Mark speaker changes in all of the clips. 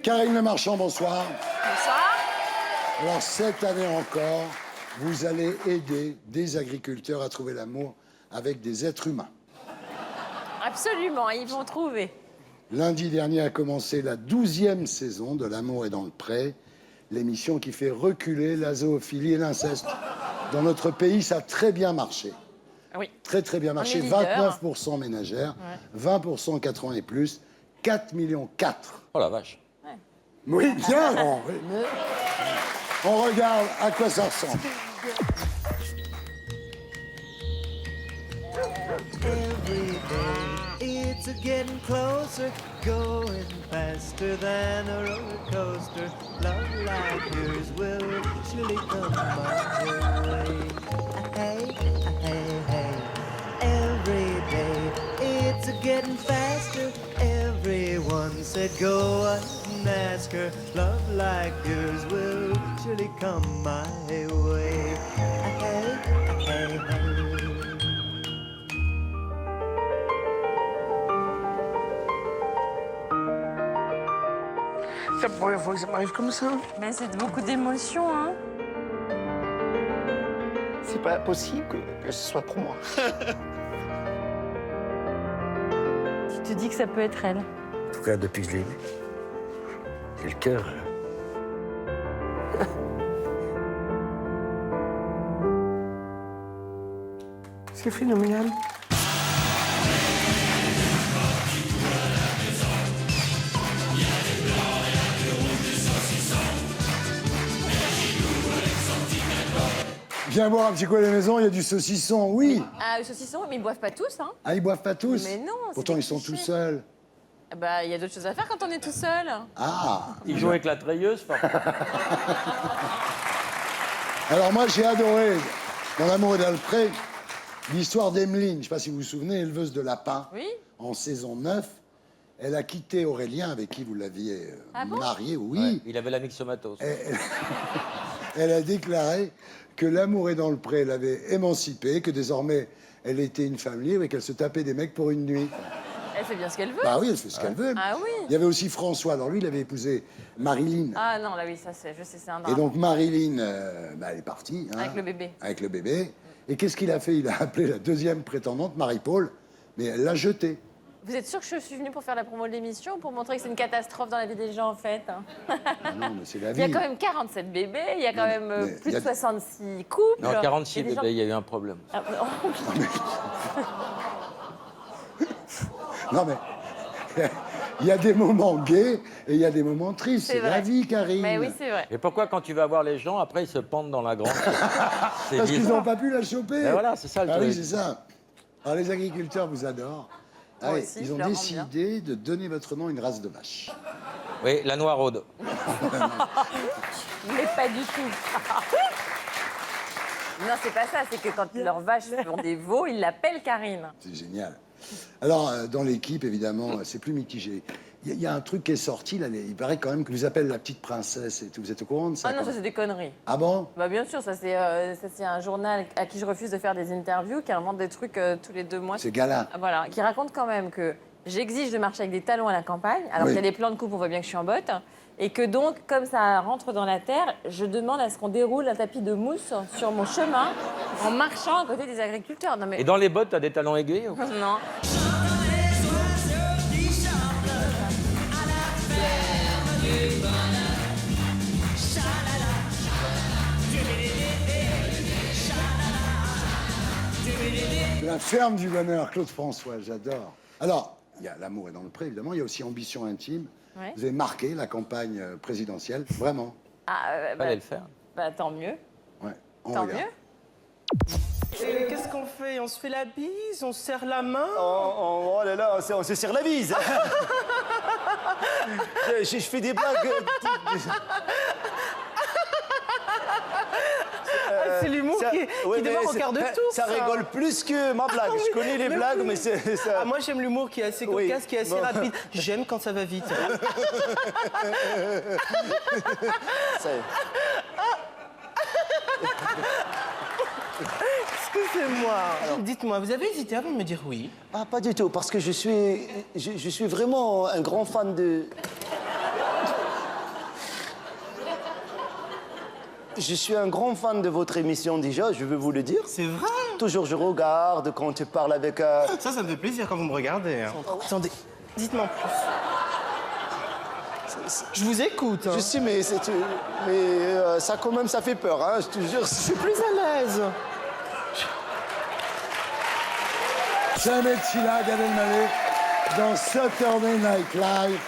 Speaker 1: Karine Le Marchand, bonsoir.
Speaker 2: Bonsoir.
Speaker 1: Alors, cette année encore, vous allez aider des agriculteurs à trouver l'amour avec des êtres humains.
Speaker 2: Absolument, ils vont trouver.
Speaker 1: Lundi dernier a commencé la 12e saison de L'amour est dans le pré, l'émission qui fait reculer la zoophilie et l'inceste. Dans notre pays, ça a très bien marché.
Speaker 2: Oui.
Speaker 1: Très, très bien marché.
Speaker 2: On est leader.
Speaker 1: 29% ménagères,
Speaker 2: Ouais.
Speaker 1: 20% 4 ans et plus, 4,4 millions.
Speaker 3: Oh la vache.
Speaker 1: Oui, bien, oui. On regarde à quoi ça ressemble.
Speaker 4: Every day it's a getting closer, going faster than a roller coaster. Love like yours will surely come my way. Hey, hey, hey. Every day it's a getting faster. Everyone said go and ask her. Love like yours will surely come my way. Hey, hey, hey.
Speaker 5: C'est la première fois que ça m'arrive comme ça.
Speaker 2: Mais c'est beaucoup d'émotions, hein.
Speaker 5: C'est pas possible que ce soit pour moi.
Speaker 2: Tu te dis que ça peut être elle.
Speaker 5: En tout cas, depuis que je l'ai vu, j'ai le cœur. C'est phénoménal.
Speaker 1: Viens boire un petit coup à la maison, il y a du saucisson, oui.
Speaker 2: Ah, le saucisson, mais ils boivent pas tous, hein.
Speaker 1: Ah, ils boivent pas tous.
Speaker 2: Mais non, c'est
Speaker 1: Pourtant,
Speaker 2: des
Speaker 1: ils sont tout
Speaker 2: clichés.
Speaker 1: seuls.
Speaker 2: Bah, il y a d'autres choses à faire quand on est tout seul.
Speaker 1: Ah.
Speaker 3: Il joue avec la treilleuse,
Speaker 1: Alors moi, j'ai adoré, dans L'amour est dans le pré, l'histoire d'Emeline. Je ne sais pas si vous vous souvenez, éleveuse de lapins.
Speaker 2: Oui.
Speaker 1: En saison 9, elle a quitté Aurélien, avec qui vous l'aviez
Speaker 2: Ah bon
Speaker 1: marié, oui.
Speaker 3: Il avait la myxomatose.
Speaker 1: Elle a déclaré que L'amour est dans le pré l'avait émancipée, que désormais, elle était une femme libre et qu'elle se tapait des mecs pour une nuit.
Speaker 2: Elle fait bien ce qu'elle veut.
Speaker 1: Bah oui, elle fait ce qu'elle veut.
Speaker 2: Ah oui.
Speaker 1: Il y avait aussi François. Alors lui, il avait épousé Marilyn.
Speaker 2: Ah non, là oui, ça c'est, je sais, c'est un drame.
Speaker 1: Et donc Marilyn, elle est partie. Hein,
Speaker 2: Avec le bébé.
Speaker 1: Avec le bébé. Et qu'est-ce qu'il a fait? Il a appelé la deuxième prétendante, Marie-Paul, mais elle l'a jetée.
Speaker 2: Vous êtes sûr que je suis venue pour faire la promo de l'émission ou pour montrer que c'est une catastrophe dans la vie des gens, en fait, hein?
Speaker 1: Ah non, mais c'est la
Speaker 2: Il
Speaker 1: vie.
Speaker 2: y a quand même 47 bébés, il y a quand
Speaker 1: Non,
Speaker 2: même
Speaker 1: mais
Speaker 2: plus
Speaker 1: il y a-
Speaker 2: de 66 couples.
Speaker 3: Non, 46
Speaker 2: Il y a des
Speaker 3: bébés,
Speaker 2: gens-
Speaker 3: il y a eu un problème.
Speaker 2: Ah,
Speaker 1: Non, mais il y a des moments gays et il y a des moments tristes.
Speaker 2: C'est
Speaker 1: C'est la
Speaker 2: vrai.
Speaker 1: vie, Karine.
Speaker 2: Mais oui, c'est vrai.
Speaker 3: Et pourquoi, quand tu vas voir les gens, après, ils se pendent dans la grande? C'est
Speaker 1: Parce qu'ils
Speaker 3: bizarre.
Speaker 1: n'ont pas pu la choper.
Speaker 3: Mais voilà, c'est ça le
Speaker 1: Ah
Speaker 3: truc.
Speaker 1: oui, c'est ça. Alors les agriculteurs vous adorent. Ah
Speaker 2: Moi
Speaker 1: oui,
Speaker 2: aussi,
Speaker 1: ils
Speaker 2: je
Speaker 1: ont
Speaker 2: leur rends
Speaker 1: décidé de donner votre nom à une race de vache.
Speaker 3: Oui, la noiraude.
Speaker 2: Mais pas du tout. Non, c'est pas ça, c'est que quand leurs vaches font des veaux, ils l'appellent Karine.
Speaker 1: C'est génial. Alors, dans l'équipe, évidemment, c'est plus mitigé. Il y a un truc qui est sorti, là, il paraît quand même que vous appelez la petite princesse et tout. Vous êtes au courant de ça?
Speaker 2: Ah non,
Speaker 1: quand
Speaker 2: ça
Speaker 1: même
Speaker 2: c'est des conneries.
Speaker 1: Ah bon?
Speaker 2: Bah bien sûr, ça c'est un journal à qui je refuse de faire des interviews, qui invente des trucs tous les 2 mois.
Speaker 1: C'est Gala.
Speaker 2: Ah, voilà, qui raconte quand même que j'exige de marcher avec des talons à la campagne, alors
Speaker 1: Oui.
Speaker 2: qu'il y a des plans de coupe, on voit bien que je suis en botte, et que donc, comme ça rentre dans la terre, je demande à ce qu'on déroule un tapis de mousse sur mon chemin en marchant à côté des agriculteurs. Non mais
Speaker 3: Et dans les bottes, t'as des talons aiguilles ou...
Speaker 2: non.
Speaker 1: La ferme du bonheur, Claude François, j'adore. Alors, il y a L'amour est dans le pré, évidemment. Il y a aussi Ambition intime.
Speaker 2: Ouais.
Speaker 1: Vous avez marqué la campagne présidentielle, vraiment.
Speaker 2: Ah,
Speaker 3: Fallait le faire.
Speaker 2: bah tant mieux.
Speaker 1: Ouais, on
Speaker 2: Tant
Speaker 1: regarde.
Speaker 2: mieux.
Speaker 6: Qu'est-ce qu'on fait? On se fait la bise? On se serre la main?
Speaker 7: Oh là là, on se serre la bise. je fais des blagues.
Speaker 6: C'est l'humour
Speaker 7: Ça-
Speaker 6: qui
Speaker 7: ouais, mais
Speaker 6: démarre au
Speaker 7: c'est-
Speaker 6: quart de tour.
Speaker 7: Ça rigole plus que ma blague. Je connais les blagues, mais c'est ça.
Speaker 6: Ah, moi, j'aime l'humour qui est assez
Speaker 7: Oui.
Speaker 6: cocasse, qui est assez
Speaker 7: Bon.
Speaker 6: rapide. J'aime quand ça va vite.
Speaker 7: ça y est.
Speaker 6: Excusez-moi. Dites-moi, vous avez hésité avant de me dire oui?
Speaker 7: Ah, pas du tout, parce que je suis vraiment un grand fan de. Je suis un grand fan de votre émission déjà, je veux vous le dire.
Speaker 6: C'est vrai?
Speaker 7: Toujours je regarde quand tu parles avec...
Speaker 6: Ça me fait plaisir quand vous me regardez. Hein. Attendez, dites-moi en plus. Je vous écoute. Hein.
Speaker 7: Je sais, mais, ça quand même, ça fait peur, hein, je te jure.
Speaker 6: Je suis plus à l'aise.
Speaker 1: Jamais Sheila, Gad Elmaleh, dans Saturday Night Live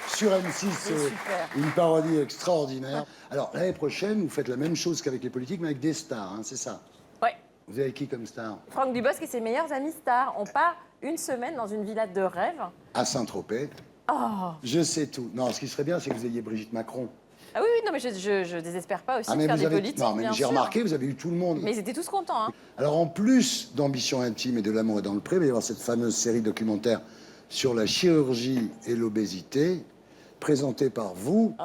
Speaker 1: sur M6.
Speaker 2: C'est super.
Speaker 1: Une parodie extraordinaire. Alors, l'année prochaine, vous faites la même chose qu'avec les politiques, mais avec des stars, hein, c'est ça?
Speaker 2: Ouais.
Speaker 1: Vous avez qui comme star?
Speaker 2: Franck Dubosc et ses meilleurs amis stars. On part une semaine dans une villa de rêve.
Speaker 1: À Saint-Tropez.
Speaker 2: Oh.
Speaker 1: Je sais tout. Non, ce qui serait bien, c'est que vous ayez Brigitte Macron.
Speaker 2: Ah oui, non, mais je désespère pas aussi de faire
Speaker 1: vous
Speaker 2: des
Speaker 1: avez...
Speaker 2: politiques,
Speaker 1: Non, mais
Speaker 2: bien
Speaker 1: j'ai
Speaker 2: sûr.
Speaker 1: remarqué, vous avez eu tout le monde.
Speaker 2: Mais ils étaient tous contents, hein.
Speaker 1: Alors, en plus d'Ambition intime et de l'amour est dans le pré, il va y avoir cette fameuse série documentaire sur la chirurgie et l'obésité, présentée par vous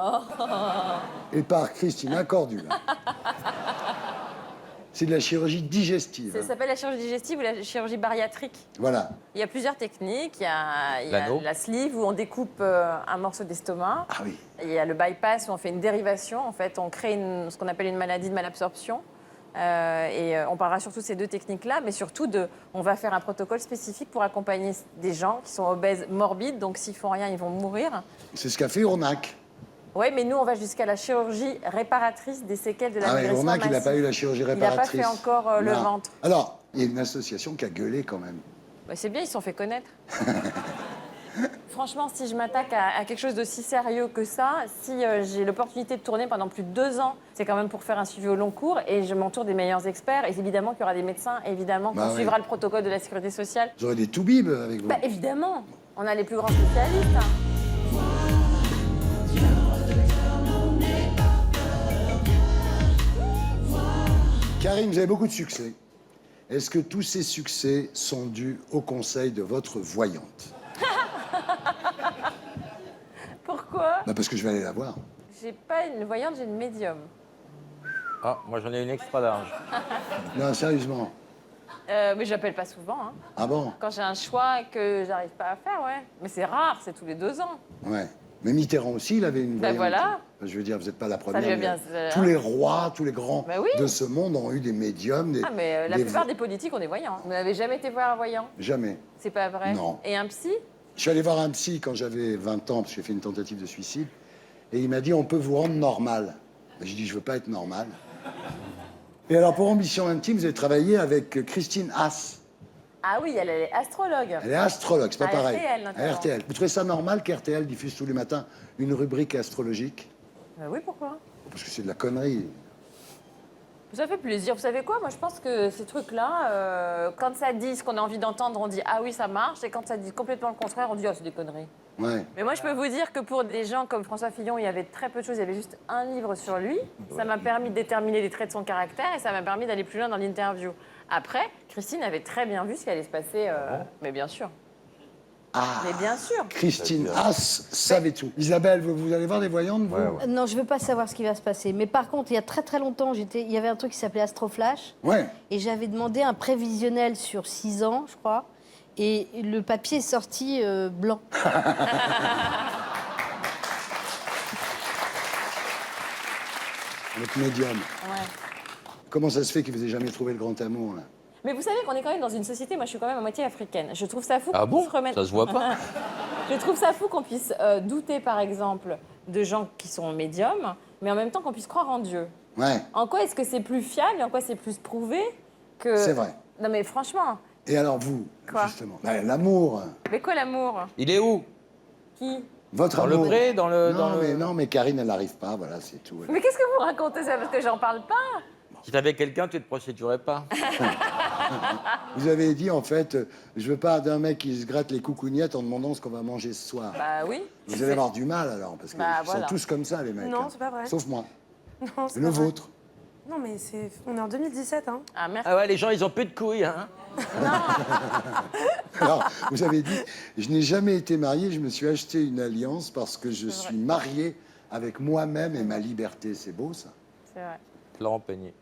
Speaker 1: et par Christina Cordula. C'est de la chirurgie digestive.
Speaker 2: Ça
Speaker 1: Hein.
Speaker 2: s'appelle la chirurgie digestive ou la chirurgie bariatrique.
Speaker 1: Voilà.
Speaker 2: Il y a plusieurs techniques. Il y a
Speaker 3: L'anneau.
Speaker 2: la sleeve où on découpe un morceau d'estomac.
Speaker 1: Ah oui.
Speaker 2: Il y a le bypass où on fait une dérivation. En fait, on crée ce qu'on appelle une maladie de malabsorption. On parlera surtout de ces deux techniques-là, mais surtout on va faire un protocole spécifique pour accompagner des gens qui sont obèses morbides. Donc, s'ils font rien, ils vont mourir.
Speaker 1: C'est ce qu'a fait Urnac.
Speaker 2: Oui, mais nous, on va jusqu'à la chirurgie réparatrice des séquelles de la
Speaker 1: Ah oui,
Speaker 2: maigrissement
Speaker 1: Urnac, il n'a
Speaker 2: massif.
Speaker 1: pas eu la chirurgie
Speaker 2: Il n'a
Speaker 1: réparatrice.
Speaker 2: pas fait encore le
Speaker 1: Non.
Speaker 2: ventre.
Speaker 1: Alors, il y a une association qui a gueulé quand même.
Speaker 2: Bah, c'est bien, ils se sont fait connaître. Franchement, si je m'attaque à quelque chose d'aussi sérieux que ça, si j'ai l'opportunité de tourner pendant plus de 2 ans, c'est quand même pour faire un suivi au long cours et je m'entoure des meilleurs experts. Et évidemment qu'il y aura des médecins, évidemment qu'on
Speaker 1: Bah oui.
Speaker 2: suivra le protocole de la sécurité sociale.
Speaker 1: Vous aurez des toubibs avec vous.
Speaker 2: Bah, évidemment, on a les plus grands spécialistes. Hein.
Speaker 1: Karine, vous avez beaucoup de succès. Est-ce que tous ces succès sont dus au conseil de votre voyante?
Speaker 2: Pourquoi?
Speaker 1: Bah parce que je vais aller la voir.
Speaker 2: J'ai pas une voyante, j'ai une médium.
Speaker 3: Ah, moi j'en ai une extra large.
Speaker 1: Non, sérieusement.
Speaker 2: Mais j'appelle pas souvent. Hein.
Speaker 1: Ah bon?
Speaker 2: Quand j'ai un choix que j'arrive pas à faire, ouais. Mais c'est rare, c'est tous les 2 ans.
Speaker 1: Ouais. Mais Mitterrand aussi, il avait une
Speaker 2: Ben
Speaker 1: voyante.
Speaker 2: voilà.
Speaker 1: Je veux dire, vous n'êtes pas la première.
Speaker 2: lui a
Speaker 1: mais
Speaker 2: bien-
Speaker 1: tous les rois, tous les grands
Speaker 2: Ben oui.
Speaker 1: de ce monde ont eu des médiums.
Speaker 2: Ah, mais la plupart des politiques ont des voyants. Vous n'avez jamais été voir un voyant?
Speaker 1: Jamais.
Speaker 2: C'est pas vrai?
Speaker 1: Non.
Speaker 2: Et un psy?
Speaker 1: Je suis allé voir un psy quand j'avais 20 ans, parce que j'ai fait une tentative de suicide. Et il m'a dit, on peut vous rendre normal. J'ai dit, je veux pas être normal. Et alors, pour Ambition intime, vous avez travaillé avec Christine Haas.
Speaker 2: Ah oui, elle est astrologue.
Speaker 1: Elle est astrologue, c'est pas
Speaker 2: À
Speaker 1: pareil.
Speaker 2: RTL, notamment.
Speaker 1: À RTL. Vous trouvez ça normal qu'RTL diffuse tous les matins une rubrique astrologique?
Speaker 2: Oui, pourquoi?
Speaker 1: Parce que c'est de la connerie.
Speaker 2: Ça fait plaisir. Vous savez quoi? Moi, je pense que ces trucs-là, quand ça dit ce qu'on a envie d'entendre, on dit « Ah oui, ça marche », et quand ça dit complètement le contraire, on dit « Oh, c'est des conneries ».
Speaker 1: Ouais.
Speaker 2: Mais moi, je peux vous dire que pour des gens comme François Fillon, il y avait très peu de choses, il y avait juste un livre sur lui. Ça m'a permis de déterminer les traits de son caractère et ça m'a permis d'aller plus loin dans l'interview. Après, Christine avait très bien vu ce qui allait se passer, mais bien sûr.
Speaker 1: Ah,
Speaker 2: Mais bien sûr.
Speaker 1: Christine Haas savait tout. Isabelle, vous allez voir des voyantes, vous?
Speaker 8: Non, je veux pas savoir ce qui va se passer. Mais par contre, il y a très très longtemps, il y avait un truc qui s'appelait Astroflash.
Speaker 1: Ouais.
Speaker 8: Et j'avais demandé un prévisionnel sur 6 ans, je crois. Et le papier est sorti blanc.
Speaker 1: Notre médium.
Speaker 2: Ouais.
Speaker 1: Comment ça se fait qu'il vous ait jamais trouvé le grand amour, là?
Speaker 2: Mais vous savez qu'on est quand même dans une société, moi je suis quand même à moitié africaine. Je trouve ça fou
Speaker 3: Ah
Speaker 2: qu'on
Speaker 3: bon?
Speaker 2: puisse remettre...
Speaker 3: Ça se voit pas.
Speaker 2: Je trouve ça fou qu'on puisse douter, par exemple, de gens qui sont médiums, mais en même temps qu'on puisse croire en Dieu.
Speaker 1: Ouais,
Speaker 2: En quoi est-ce que c'est plus fiable et en quoi c'est plus prouvé que...
Speaker 1: c'est vrai.
Speaker 2: Non mais franchement,
Speaker 1: Et alors, vous,
Speaker 2: Quoi?
Speaker 1: justement, bah, l'amour,
Speaker 2: mais quoi l'amour?
Speaker 3: Il est où?
Speaker 2: Qui?
Speaker 1: votre
Speaker 3: Dans le
Speaker 1: amour.
Speaker 3: pré, dans le...
Speaker 1: Non,
Speaker 3: dans le-
Speaker 1: mais Karine, elle n'arrive pas, voilà, c'est tout.
Speaker 2: Mais qu'est-ce que vous racontez ça? Parce que j'en parle pas.
Speaker 3: Si t'avais quelqu'un, tu te prostituerais pas.
Speaker 1: Vous avez dit, en fait, je veux pas d'un mec qui se gratte les coucougnettes en demandant ce qu'on va manger ce soir.
Speaker 2: Bah oui.
Speaker 1: Vous allez avoir du mal, alors, parce qu'ils
Speaker 2: Bah,
Speaker 1: sont
Speaker 2: voilà.
Speaker 1: tous comme ça, les mecs.
Speaker 6: Non,
Speaker 1: hein.
Speaker 6: c'est pas vrai.
Speaker 1: Sauf moi.
Speaker 6: Non, c'est
Speaker 1: Le
Speaker 6: pas vrai.
Speaker 1: vôtre.
Speaker 6: Non, mais on est en 2017, hein.
Speaker 2: Ah merci.
Speaker 3: Ah ouais, les gens, ils ont plus de couilles, hein.
Speaker 1: Alors, vous avez dit, je n'ai jamais été marié, je me suis acheté une alliance parce que je suis marié avec moi-même et ma liberté. C'est beau, ça?
Speaker 2: C'est vrai.
Speaker 3: Florent Pagny.